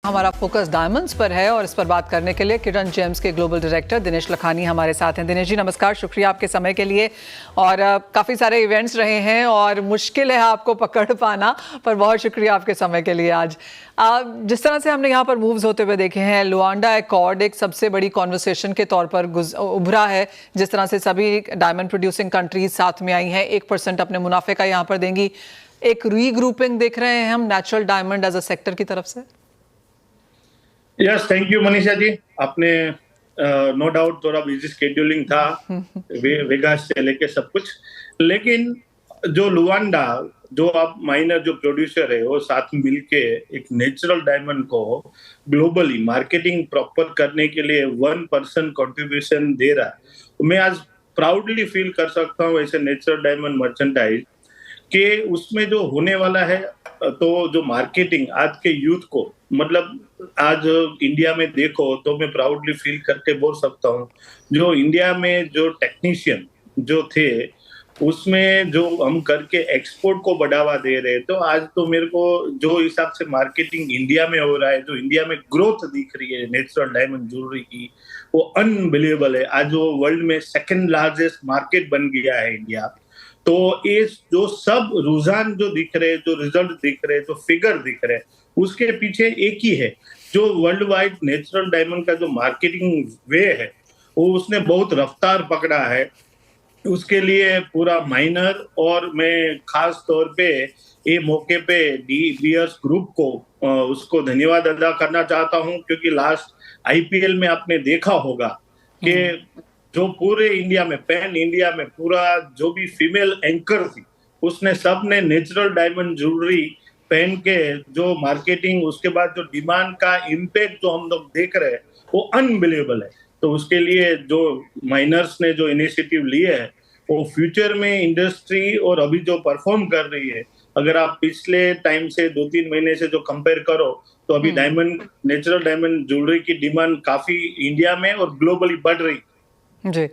हमारा focus diamonds पर है और इस पर बात करने के लिए किरण जेम्स के ग्लोबल डायरेक्टर दिनेश लखानी हमारे साथ हैं। दिनेश जी नमस्कार, शुक्रिया आपके समय के लिए। और काफ़ी सारे इवेंट्स रहे हैं और मुश्किल है आपको पकड़ पाना, पर बहुत शुक्रिया आपके समय के लिए। आज जिस तरह से हमने यहाँ पर मूव्स होते हुए देखे हैं, लुआंडा एकॉर्ड एक सबसे बड़ी कॉन्वर्सेशन के तौर पर उभरा है। जिस तरह से सभी डायमंड प्रोड्यूसिंग कंट्रीज साथ में आई हैं, 1% अपने मुनाफे का यहाँ पर देंगी। एक रीग्रुपिंग देख रहे हैं हम natural diamond as a sector की तरफ से। Yes, thank you Manisha ji. आपने नो डाउट थोड़ा बिजी शेड्यूलिंग था वेगास से लेके सब कुछ, लेकिन जो लुआंडा जो आप माइनर जो प्रोड्यूसर है वो साथ मिलके एक नेचुरल डायमंड को ग्लोबली मार्केटिंग प्रॉपर करने के लिए 1% कंट्रीब्यूशन दे रहा है। मैं आज प्राउडली फील कर सकता हूँ ऐसे नेचुरल डायमंड मर्चेंटाइज कि उसमें जो होने वाला है, तो जो मार्केटिंग आज के यूथ को, मतलब आज इंडिया में देखो तो मैं प्राउडली फील करके बोल सकता हूँ, जो इंडिया में जो टेक्नीशियन जो थे उसमें जो हम करके एक्सपोर्ट को बढ़ावा दे रहे, तो आज तो मेरे को जो हिसाब से मार्केटिंग इंडिया में हो रहा है, जो इंडिया में ग्रोथ दिख रही है नेचुरल डायमंड ज्वेलरी की, वो अनबिलीवेबल है। आज वो वर्ल्ड में सेकंड लार्जेस्ट मार्केट बन गया है इंडिया। तो ये जो सब रुझान जो दिख रहे, जो रिजल्ट दिख रहे, जो फिगर दिख रहे, उसके पीछे एक ही है, जो वर्ल्ड वाइड नेचुरल डायमंड का जो मार्केटिंग वे है वो उसने बहुत रफ्तार पकड़ा है। उसके लिए पूरा माइनर और मैं खास तौर पे ये मौके पे डी बियर्स ग्रुप को उसको धन्यवाद अदा करना चाहता हूं, क्योंकि लास्ट आईपीएल में आपने देखा होगा कि जो पूरे इंडिया में, पैन इंडिया में पूरा जो भी फीमेल एंकर थी, उसने सबने नेचुरल डायमंड ज्वेलरी पहन के जो मार्केटिंग, उसके बाद जो डिमांड का इम्पैक्ट जो हम लोग देख रहे हैं वो अनबिलीवेबल है। तो उसके लिए जो माइनर्स ने जो इनिशिएटिव लिए है, वो फ्यूचर में इंडस्ट्री और अभी जो परफॉर्म कर रही है, अगर आप पिछले टाइम से 2-3 महीने से जो कंपेयर करो, तो अभी डायमंड, नेचुरल डायमंड ज्वेलरी की डिमांड काफी इंडिया में और ग्लोबली बढ़ रही। जी,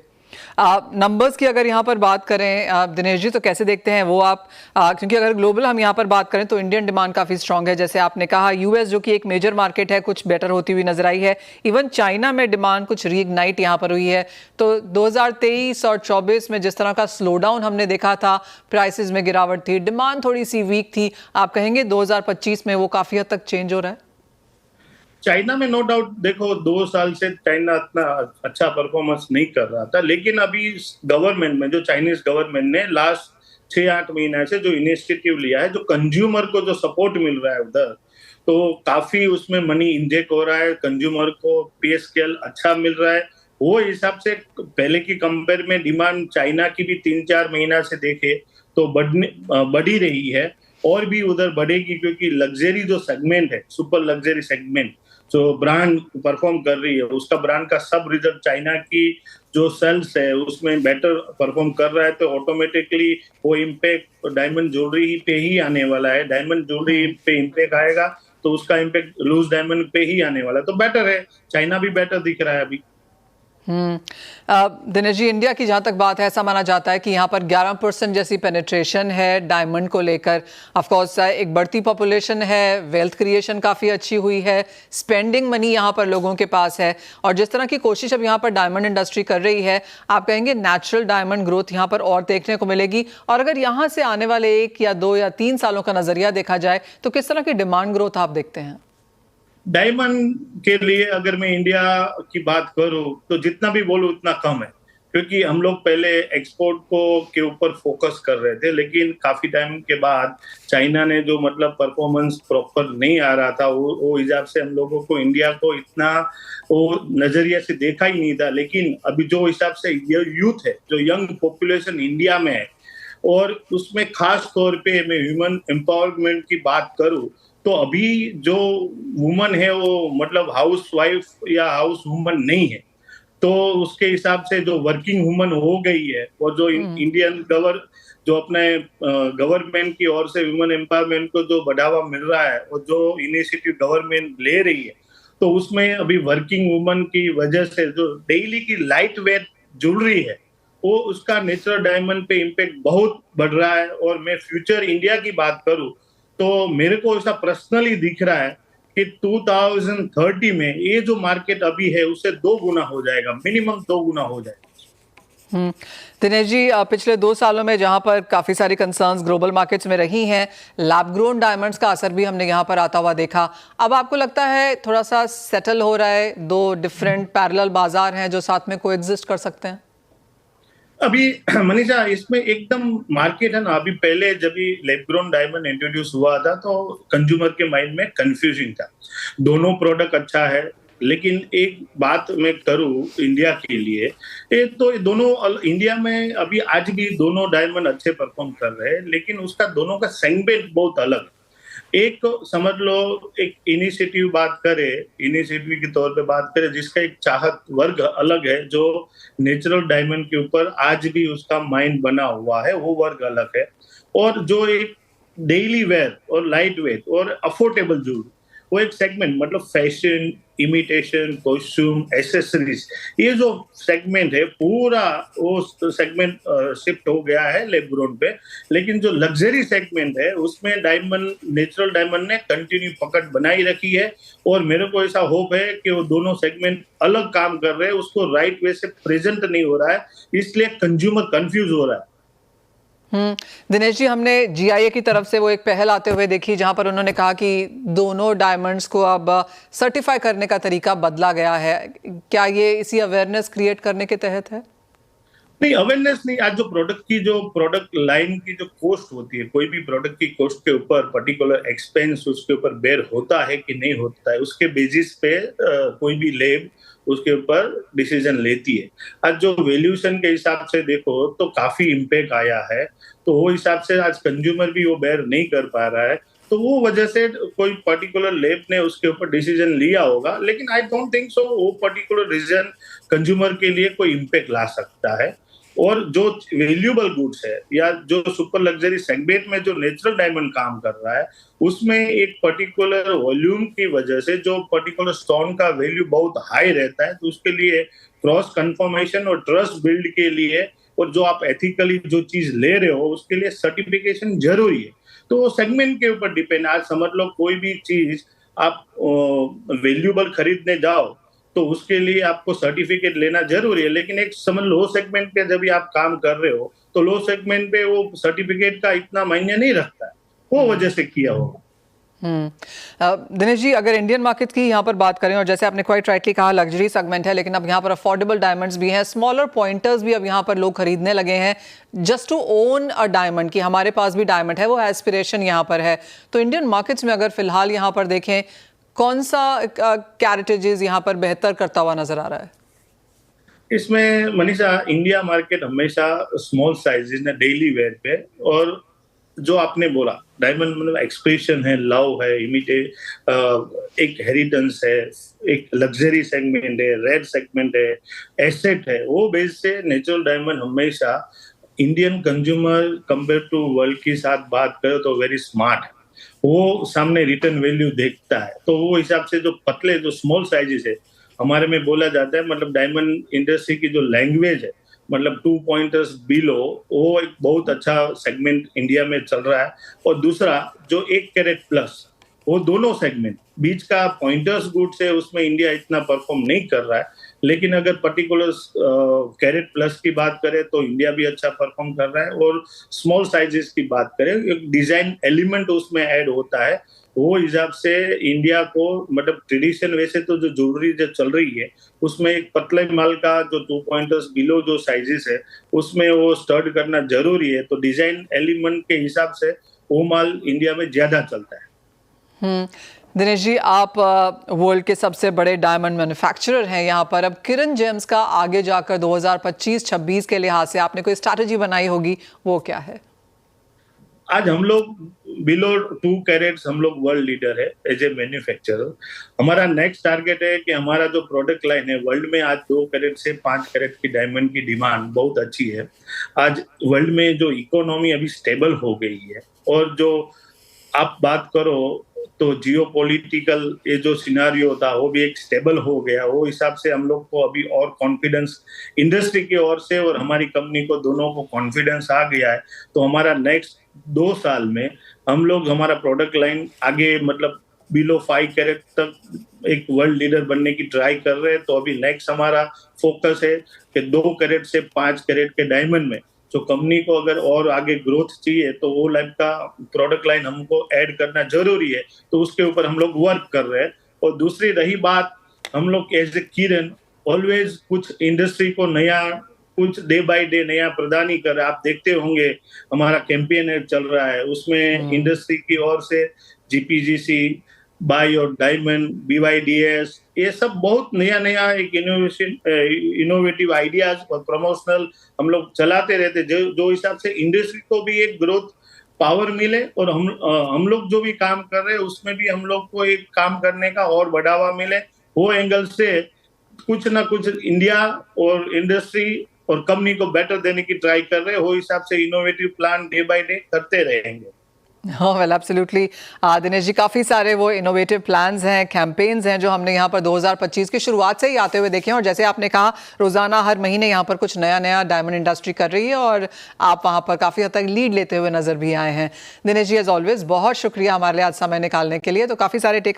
नंबर्स की अगर यहाँ पर बात करें दिनेश जी, तो कैसे देखते हैं वो आप? क्योंकि अगर ग्लोबल हम यहाँ पर बात करें तो इंडियन डिमांड काफ़ी स्ट्रांग है। जैसे आपने कहा, यूएस जो कि एक मेजर मार्केट है, कुछ बेटर होती हुई नजर आई है। इवन चाइना में डिमांड कुछ रीइग्नाइट यहाँ पर हुई है। तो 2023 और 24 में जिस तरह का स्लो डाउन हमने देखा था, प्राइसेस में गिरावट थी, डिमांड थोड़ी सी वीक थी, आप कहेंगे 2025 में वो काफ़ी हद तक चेंज हो रहा है? चाइना में नो डाउट, देखो 2 साल से चाइना इतना अच्छा परफॉर्मेंस नहीं कर रहा था, लेकिन अभी गवर्नमेंट में, जो चाइनीज गवर्नमेंट ने लास्ट 6-8 महीने से जो इनिशिएटिव लिया है, जो कंज्यूमर को जो सपोर्ट मिल रहा है उधर, तो काफी उसमें मनी इंजेक्ट हो रहा है, कंज्यूमर को पे स्केल अच्छा मिल रहा है। वो हिसाब से पहले की कंपेयर में डिमांड चाइना की भी 3-4 महीना से देखे तो बढ़ी रही है, और भी उधर बढ़ेगी, क्योंकि लग्जरी जो सेगमेंट है, सुपर लग्जरी सेगमेंट जो ब्रांड परफॉर्म कर रही है, उसका ब्रांड का सब रिजल्ट चाइना की जो सेल्स है उसमें बेटर परफॉर्म कर रहा है, तो ऑटोमेटिकली वो इम्पैक्ट डायमंड ज्वेलरी पे ही आने वाला है। डायमंड ज्वेलरी पे इम्पैक्ट आएगा तो उसका इम्पैक्ट लूज डायमंड पे ही आने वाला है, तो बेटर है, चाइना भी बेटर दिख रहा है अभी। दिनेश जी, इंडिया की जहाँ तक बात है, ऐसा माना जाता है कि यहाँ पर 11% जैसी पेनिट्रेशन है डायमंड को लेकर। ऑफ कोर्स एक बढ़ती पॉपुलेशन है, वेल्थ क्रिएशन काफ़ी अच्छी हुई है, स्पेंडिंग मनी यहाँ पर लोगों के पास है, और जिस तरह की कोशिश अब यहाँ पर डायमंड इंडस्ट्री कर रही है, आप कहेंगे नेचुरल डायमंड ग्रोथ यहाँ पर और देखने को मिलेगी? और अगर यहाँ से आने वाले 1 या 2 या 3 सालों का नज़रिया देखा जाए तो किस तरह की डिमांड ग्रोथ आप देखते हैं? डायमंड के लिए अगर मैं इंडिया की बात करूं तो जितना भी बोलूं उतना कम है, क्योंकि हम लोग पहले एक्सपोर्ट को के ऊपर फोकस कर रहे थे, लेकिन काफी टाइम के बाद चाइना ने जो मतलब परफॉर्मेंस प्रॉपर नहीं आ रहा था, वो हिसाब से हम लोगों को इंडिया को इतना वो नजरिया से देखा ही नहीं था। लेकिन अभी जो हिसाब से यूथ है, जो यंग पॉपुलेशन इंडिया में है, और उसमें खास तौर पे मैं ह्यूमन एम्पावरमेंट की बात करूं, तो अभी जो वुमन है वो मतलब हाउस वाइफ या हाउस वुमन नहीं है, तो उसके हिसाब से जो वर्किंग वुमन हो गई है, और जो इंडियन जो अपने गवर्नमेंट की ओर से वुमन एम्पावरमेंट को जो बढ़ावा मिल रहा है और जो इनिशिएटिव गवर्नमेंट ले रही है, तो उसमें अभी वर्किंग वुमन की वजह से जो डेली की लाइट वेट ज्वेलरी है, वो उसका नेचुरल डायमंड पे इम्पैक्ट बहुत बढ़ रहा है। और मैं फ्यूचर इंडिया की बात करूं तो मेरे को ऐसा पर्सनली दिख रहा है कि 2030 में ये जो मार्केट अभी है उससे 2 गुना हो जाएगा, मिनिमम 2 गुना हो जाएगा। दिनेश जी, पिछले 2 सालों में जहां पर काफी सारी कंसर्न्स ग्लोबल मार्केट्स में रही हैं, लैब ग्रोन डायमंड्स का असर भी हमने यहां पर आता हुआ देखा। अब आपको लगता है थोड़ा सा सेटल हो रहा है, दो डिफरेंट पैरेलल बाजार हैं जो साथ में कोएग्जिस्ट कर सकते हैं? अभी मनीषा, इसमें एकदम मार्केट है ना, अभी पहले जब भी लैब ग्रोन डायमंड इंट्रोड्यूस हुआ था तो कंज्यूमर के माइंड में कंफ्यूजिंग था। दोनों प्रोडक्ट अच्छा है, लेकिन एक बात मैं करूं इंडिया के लिए, ये तो दोनों इंडिया में अभी आज भी दोनों डायमंड अच्छे परफॉर्म कर रहे हैं, लेकिन उसका दोनों का सेगमेंट बहुत अलग है। एक समझ लो, एक इनिशिएटिव के तौर पे बात करें जिसका एक चाहत वर्ग अलग है, जो नेचुरल डायमंड के ऊपर आज भी उसका माइंड बना हुआ है, वो वर्ग अलग है। और जो एक डेली वेयर और लाइट वेट और अफोर्डेबल ज्वेलरी, वो एक सेगमेंट, मतलब फैशन, इमिटेशन, कॉस्ट्यूम, एसेसरीज, ये जो सेगमेंट है पूरा वो सेगमेंट शिफ्ट हो गया है लैब ग्रोन पे। लेकिन जो लग्जरी सेगमेंट है उसमें नेचुरल डायमंड ने कंटिन्यू पकड़ बनाई रखी है। और मेरे को ऐसा होप है कि वो दोनों सेगमेंट अलग काम कर रहे हैं, उसको राइट वे से प्रेजेंट नहीं हो रहा है, इसलिए कंज्यूमर कंफ्यूज हो रहा है। दिनेश जी, हमने जीआईए की तरफ से वो एक पहल आते हुए देखी जहां पर उन्होंने कहा कि दोनों डायमंड्स को अब सर्टिफाई करने का तरीका बदला गया है। क्या ये इसी अवेयरनेस क्रिएट करने के तहत है? नहीं, अवेयरनेस नहीं। आज जो प्रोडक्ट लाइन की जो कॉस्ट होती है, कोई भी प्रोडक्ट की कॉस्ट के ऊपर पर्टिकुलर एक्सपेंस उसके ऊपर बेयर होता है कि नहीं होता है, उसके बेसिस पे कोई भी लैब उसके ऊपर डिसीजन लेती है। आज जो वैल्यूएशन के हिसाब से देखो तो काफी इम्पैक्ट आया है, तो वो हिसाब से आज कंज्यूमर भी वो बेयर नहीं कर पा रहा है, तो वो वजह से कोई पर्टिकुलर लैब ने उसके ऊपर डिसीजन लिया होगा। लेकिन आई डोंट थिंक सो वो पर्टिकुलर डिसीजन कंज्यूमर के लिए कोई इम्पैक्ट ला सकता है। और जो वैल्यूएबल गुड्स है या जो सुपर लग्जरी सेगमेंट में जो नेचुरल डायमंड काम कर रहा है, उसमें एक पर्टिकुलर वॉल्यूम की वजह से जो पर्टिकुलर स्टोन का वैल्यू बहुत हाई रहता है, तो उसके लिए क्रॉस कंफर्मेशन और ट्रस्ट बिल्ड के लिए, और जो आप एथिकली जो चीज ले रहे हो उसके लिए सर्टिफिकेशन जरूरी है। तो वो सेगमेंट के ऊपर डिपेंड। आज समझ लो कोई भी चीज आप वैल्यूएबल खरीदने जाओ तो उसके लिए आपको सर्टिफिकेट लेना जरूरी है, लेकिन एक समझ लो सेगमेंट पे जब भी आप काम कर रहे हो तो लो सेगमेंट पे वो सर्टिफिकेट का इतना मायने नहीं रखता है, वो वजह से किया होगा। दिनेश जी, अगर इंडियन मार्केट की यहाँ पर बात करें, और जैसे आपने क्वाइट राइटली कहा लग्जरी सेगमेंट है, लेकिन अब यहाँ पर अफोर्डेबल डायमंड्स भी हैं, स्मॉलर पॉइंटर्स भी अब यहाँ पर लोग खरीदने लगे हैं just to own a diamond, कि हमारे पास भी डायमंड है, वो एस्पिरेशन यहाँ पर है। तो इंडियन मार्केट्स में अगर फिलहाल यहाँ पर देखें, कौन सा कैरेटेजेस यहाँ पर बेहतर करता हुआ नजर आ रहा है? इसमें मनीषा, इंडिया मार्केट हमेशा स्मॉल साइजेस ने डेली वेयर पे, और जो आपने बोला डायमंड मतलब एक्सप्रेशन है, लव है, एक हेरिटेंस है, एक लग्जरी सेगमेंट है, रेड सेगमेंट है, एसेट है, वो बेस से नेचुरल डायमंड हमेशा Indian consumer compare to world के साथ बात करो तो वेरी स्मार्ट है। वो सामने रिटर्न वैल्यू देखता है, तो वो हिसाब से जो पतले जो स्मॉल साइजेस है, हमारे में बोला जाता है, मतलब डायमंड इंडस्ट्री की जो लैंग्वेज है, मतलब 2 पॉइंटर्स बिलो, वो एक बहुत अच्छा सेगमेंट इंडिया में चल रहा है। और दूसरा जो 1 कैरेट प्लस, वो दोनों सेगमेंट बीच का पॉइंटर्स गुड्स है, उसमें इंडिया इतना परफॉर्म नहीं कर रहा है। लेकिन अगर पर्टिकुलर कैरेट प्लस की बात करें तो इंडिया भी अच्छा परफॉर्म कर रहा है। और स्मॉल साइजेस की बात करें, एक डिजाइन एलिमेंट उसमें ऐड होता है, वो हिसाब से इंडिया को, मतलब ट्रेडिशन वैसे तो जो ज्वेलरी जो चल रही है उसमें एक पतले माल का जो 2 पॉइंटर्स बिलो जो साइजेस है उसमें वो स्टड करना जरूरी है, तो डिजाइन एलिमेंट के हिसाब से वो माल इंडिया में ज्यादा चलता है। दिनेश जी, आप वर्ल्ड के सबसे बड़े डायमंड मैन्युफैक्चरर हैं यहाँ पर। अब किरण जेम्स का आगे जाकर 2025-26 के लिहाज से आपने कोई स्ट्रैटेजी बनाई होगी, वो क्या है? आज हम लोग बिलो 2 कैरेट्स हम लोग वर्ल्ड लीडर है एज ए मैन्युफैक्चरर। हमारा नेक्स्ट टारगेट है कि हमारा जो प्रोडक्ट लाइन है वर्ल्ड में, आज 2 कैरेट से 5 कैरेट की डायमंड की डिमांड बहुत अच्छी है। आज वर्ल्ड में जो इकोनॉमी अभी स्टेबल हो गई है, और जो आप बात करो तो जियोपॉलिटिकल ये जो सिनारियो था वो भी एक स्टेबल हो गया, वो हिसाब से हम लोग को अभी और कॉन्फिडेंस इंडस्ट्री की ओर से और हमारी कंपनी को दोनों को कॉन्फिडेंस आ गया है। तो हमारा नेक्स्ट 2 साल में हम लोग हमारा प्रोडक्ट लाइन आगे मतलब बिलो 5 कैरेट तक एक वर्ल्ड लीडर बनने की ट्राई कर रहे हैं। तो अभी नेक्स्ट हमारा फोकस है कि 2 कैरेट से 5 कैरेट के डायमंड में जो कंपनी को अगर और आगे ग्रोथ चाहिए तो वो लाइफ का प्रोडक्ट लाइन हमको ऐड करना जरूरी है, तो उसके ऊपर हम लोग वर्क कर रहे हैं। और दूसरी रही बात, हम लोग एज ए किरण ऑलवेज कुछ इंडस्ट्री को नया, कुछ डे बाय डे नया प्रदान ही कर रहे हैं। आप देखते होंगे हमारा कैंपेन चल रहा है, उसमें इंडस्ट्री की ओर से जीपीजीसी, बाय और डायमंड, बीवाईडीएस, ये सब बहुत नया नया एक इनोवेटिव आइडियाज और प्रमोशनल हम लोग चलाते रहते, जो हिसाब से इंडस्ट्री को भी एक ग्रोथ पावर मिले और हम लोग जो भी काम कर रहे हैं उसमें भी हम लोग को एक काम करने का और बढ़ावा मिले। वो एंगल से कुछ ना कुछ इंडिया और इंडस्ट्री और कंपनी को बेटर देने की ट्राई कर रहे हैं। वो हिसाब से innovative plan day by day करते रहेंगे। हाँ वेल एब्सोल्युटली दिनेश जी, काफ़ी सारे वो इनोवेटिव प्लान्स हैं, कैंपेन्स हैं जो हमने यहाँ पर 2025 की शुरुआत से ही आते हुए देखे हैं। और जैसे आपने कहा, रोज़ाना हर महीने यहाँ पर कुछ नया नया डायमंड इंडस्ट्री कर रही है और आप वहाँ पर काफ़ी हद तक लीड लेते हुए नजर भी आए हैं। दिनेश जी, एज ऑलवेज बहुत शुक्रिया हमारे लिए आज समय निकालने के लिए। तो काफ़ी सारे टेक